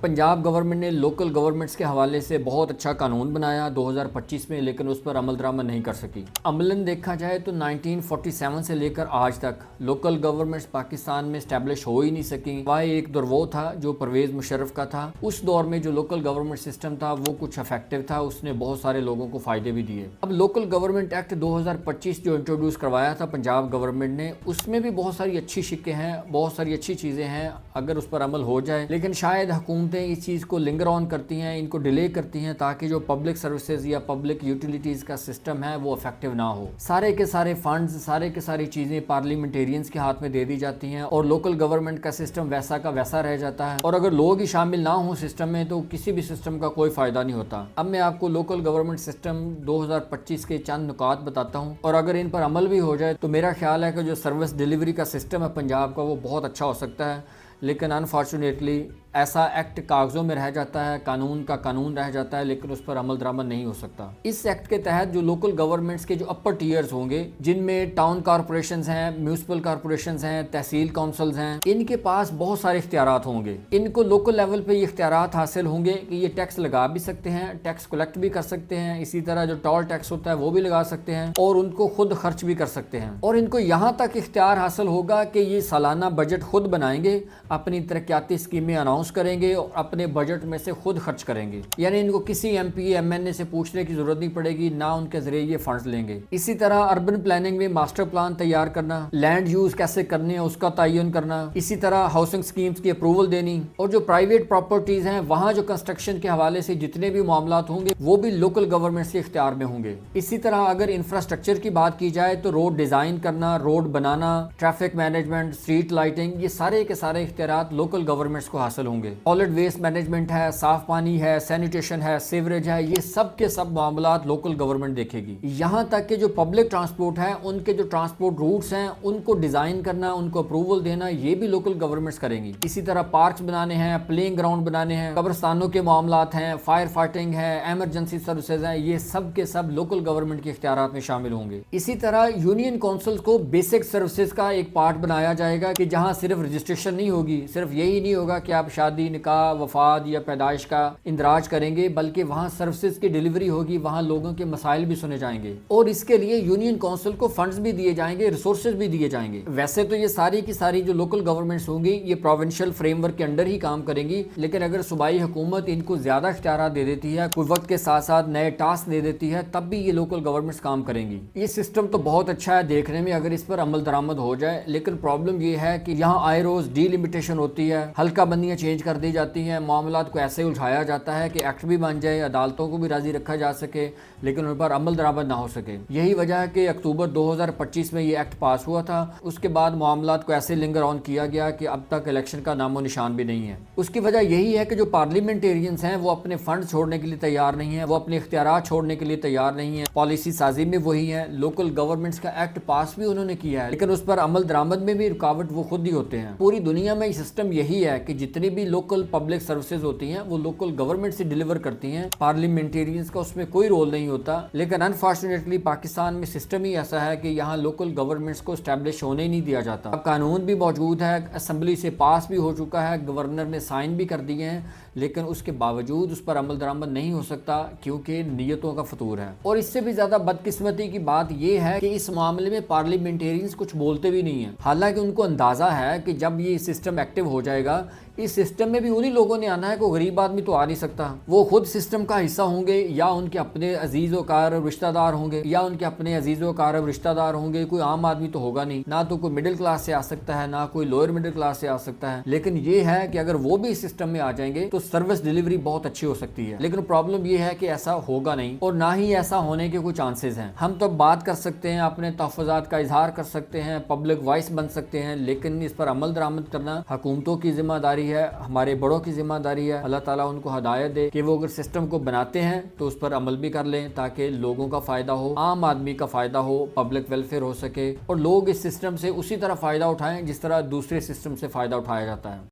Punjab government ने local governments के हवाले से बहुत अच्छा कानून बनाया 2025 में, लेकिन उस पर अमल दरामद नहीं कर सकी। अमलन देखा जाए तो 1947 से लेकर आज तक लोकल गवर्नमेंट्स पाकिस्तान में स्टैब्लिश हो ही नहीं सकी। वह एक दौर वो था जो परवेज़ मुशर्रफ का था। उस दौर में जो लोकल गवर्नमेंट सिस्टम था वो कुछ इफेक्टिव था, उसने बहुत सारे लोगों को फ़ायदे भी दिए। अब लोकल गवर्नमेंट एक्ट 2025 जो इंट्रोड्यूस करवाया था पंजाब गवर्नमेंट ने, उसमें भी बहुत सारी अच्छी शिक्के हैं, बहुत सारी अच्छी चीज़ें हैं अगर उस पर अमल हो जाए। लेकिन शायद हुकूमतें इस चीज़ को लिंगर ऑन करती हैं, इनको डिले करती हैं, ताकि जो पब्लिक सर्विसेज या पब्लिक यूटिलिटीज़ का सिस्टम है वो इफेक्टिव ना हो। सारे के सारे फंड्स, सारे के सारी चीज़ें पार्लियामेंटेरियंस के हाथ में दे दी जाती हैं और लोकल गवर्नमेंट का सिस्टम वैसा का वैसा रह जाता है। और अगर लोग ही शामिल ना हों सिस्टम में तो किसी भी सिस्टम का कोई फ़ायदा नहीं होता। अब मैं आपको लोकल गवर्नमेंट सिस्टम 2025 के चंद नुकात बताता हूँ, और अगर इन पर अमल भी हो जाए तो मेरा ख्याल है कि जो सर्विस डिलीवरी का सिस्टम है पंजाब का वो बहुत अच्छा हो सकता है। लेकिन अनफॉर्चुनेटली ऐसा एक्ट कागज़ों में रह जाता है, कानून का कानून रह जाता है, लेकिन उस पर अमल दरामद नहीं हो सकता। इस एक्ट के तहत जो लोकल गवर्नमेंट्स के जो अपर टीयर्स होंगे, जिनमें टाउन कॉरपोरेशंस हैं, म्यूनसिपल कॉरपोरेशंस हैं, तहसील काउंसिल्स हैं, इनके पास बहुत सारे इख्तियारात होंगे। इनको लोकल लेवल पे ये इख्तियारात हासिल होंगे कि ये टैक्स लगा भी सकते हैं, टैक्स कलेक्ट भी कर सकते हैं, इसी तरह जो टोल टैक्स होता है वो भी लगा सकते हैं, और उनको खुद खर्च भी कर सकते हैं। और इनको यहाँ तक इख्तियार हासिल होगा कि ये सालाना बजट खुद बनाएंगे, अपनी तरक्याती स्कीमें अनाउंस करेंगे और अपने बजट में से खुद खर्च करेंगे। यानी इनको किसी एमपी एमएनए से पूछने की जरूरत नहीं पड़ेगी, ना उनके जरिए ये फंड्स लेंगे। इसी तरह अर्बन प्लानिंग में मास्टर प्लान तैयार करना, लैंड यूज कैसे करने हैं उसका तयन करना, इसी तरह हाउसिंग स्कीम्स की अप्रूवल देनी, और जो प्राइवेट प्रॉपर्टीज हैं वहां जो कंस्ट्रक्शन के हवाले से जितने भी मामलात होंगे वो भी लोकल गवर्नमेंट के इख्तियार में होंगे। इसी तरह अगर इंफ्रास्ट्रक्चर की बात की जाए तो रोड डिजाइन करना, रोड बनाना, ट्रैफिक मैनेजमेंट, स्ट्रीट लाइटिंग, ये सारे के सारे इख्तियारात लोकल गवर्नमेंट्स को हासिल होंगे। सॉलिड वेस्ट मैनेजमेंट है, साफ पानी है, सैनिटेशन है, सीवरेज है, ये सब के सब मामलात लोकल गवर्नमेंट देखेगी। यहाँ तक कि जो पब्लिक ट्रांसपोर्ट है, उनके जो ट्रांसपोर्ट रूट्स हैं उनको डिजाइन करना, उनको अप्रूवल देना, ये भी लोकल गवर्नमेंट्स करेंगी। इसी तरह पार्क्स बनाने हैं, प्लेइंग ग्राउंड बनाने हैं, कब्रिस्तानों के मामलात हैं, फायर फाइटिंग है, एमरजेंसी सर्विसेज हैं, ये सब के सब लोकल गवर्नमेंट के इख्तियारात में शामिल होंगे। इसी तरह यूनियन काउंसिल को बेसिक सर्विसेज का एक पार्ट बनाया जाएगा कि जहाँ सिर्फ रजिस्ट्रेशन नहीं होगी, सिर्फ यही नहीं होगा कि आप शादी, निकाह, वफात या पैदाइश का इंदराज करेंगे, बल्कि वहाँ सर्विसेज की डिलीवरी होगी, वहाँ लोगों के मसाइल भी सुने जाएंगे, और इसके लिए यूनियन काउंसिल को फंड्स भी दिए जाएंगे, रिसोर्सेज भी दिए जाएंगे। वैसे तो ये सारी की सारी जो लोकल गवर्नमेंट्स होंगी ये प्रोविंशियल फ्रेमवर्क के अंडर ही काम करेंगी, लेकिन अगर सूबाई हुकूमत इनको ज्यादा इख्तियारात दे देती है, कोई वक्त के साथ साथ नए टास्क दे देती है, तब भी ये लोकल गवर्नमेंट्स काम करेंगी। ये सिस्टम तो बहुत अच्छा है देखने में अगर इस पर अमल दरामद हो जाए, लेकिन प्रॉब्लम ये है कि यहाँ आए रोज डीलिमिटेशन होती है, हल्का बंदियां चेंज कर दी जाती हैं, मामलात को ऐसे उलझाया जाता है कि एक्ट भी बन जाए, अदालतों को भी राजी रखा जा सके, लेकिन उन पर अमल दरामद ना हो सके। यही वजह है कि अक्टूबर 2025 में ये एक्ट पास हुआ था। उसके बाद मामलात को ऐसे लिंगर ऑन किया गया कि अब तक इलेक्शन का नामो निशान भी नहीं है। उसकी वजह यही है कि जो पार्लियामेंटेरियंस हैं वो अपने फंड छोड़ने के लिए तैयार नहीं है, वो अपने इख्तियारात छोड़ने के लिए तैयार नहीं है, पॉलिसी साजी में वही है। लोकल गवर्नमेंट्स का एक्ट पास भी उन्होंने किया है, लेकिन उस पर अमल दरामद में भी रुकावट वो खुद ही होते हैं। पूरी दुनिया में सिस्टम यही है कि जितनी भी लोकल पब्लिक सर्विसेज होती हैं वो लोकल गवर्नमेंट से डिलीवर करती हैं, पार्लियामेंटेरियंस का उसमें कोई रोल नहीं होता। लेकिन अनफॉर्चुनेटली पाकिस्तान में सिस्टम ही ऐसा है कि यहाँ लोकल गवर्नमेंट्स को स्टैब्लिश होने ही नहीं दिया जाता। अब कानून भी मौजूद है, असेंबली से पास भी हो चुका है, गवर्नर ने साइन भी कर दिए हैं, लेकिन उसके बावजूद उस पर अमल दरामद नहीं हो सकता क्योंकि नीयतों का फतूर है। और इससे भी ज्यादा बदकिस्मती की बात यह है कि इस मामले में पार्लियामेंटेरियंस कुछ बोलते भी नहीं है। हालांकि उनको अंदाजा है कि जब ये सिस्टम एक्टिव हो जाएगा, इस सिस्टम में भी उन्हीं लोगों ने आना है, कोई गरीब आदमी तो आ नहीं सकता। वो खुद सिस्टम का हिस्सा होंगे, या उनके अपने अजीज व कारब रिश्तेदार होंगे, या उनके अपने अजीज व कारब रिश्तेदार होंगे। कोई आम आदमी तो होगा नहीं, ना तो कोई मिडिल क्लास से आ सकता है, ना कोई लोअर मिडिल क्लास से आ सकता है। लेकिन ये है कि अगर वो भी इस सिस्टम में आ जाएंगे तो सर्विस डिलीवरी बहुत अच्छी हो सकती है। लेकिन प्रॉब्लम ये है कि ऐसा होगा नहीं, और ना ही ऐसा होने के कोई चांसेस हैं। हम तो बात कर सकते हैं, अपने तहफ़्फ़ुज़ात का इजहार कर सकते हैं, पब्लिक वॉइस बन सकते हैं, लेकिन इस पर अमल दरामद करना हुकूमतों की जिम्मेदारी है, हमारे बड़ों की जिम्मेदारी है। अल्लाह ताला उनको हदायत दे कि वो अगर सिस्टम को बनाते हैं तो उस पर अमल भी कर लें, ताकि लोगों का फ़ायदा हो, आम आदमी का फ़ायदा हो, पब्लिक वेलफेयर हो सके, और लोग इस सिस्टम से उसी तरह फ़ायदा उठाएं जिस तरह दूसरे सिस्टम से फ़ायदा उठाया जाता है।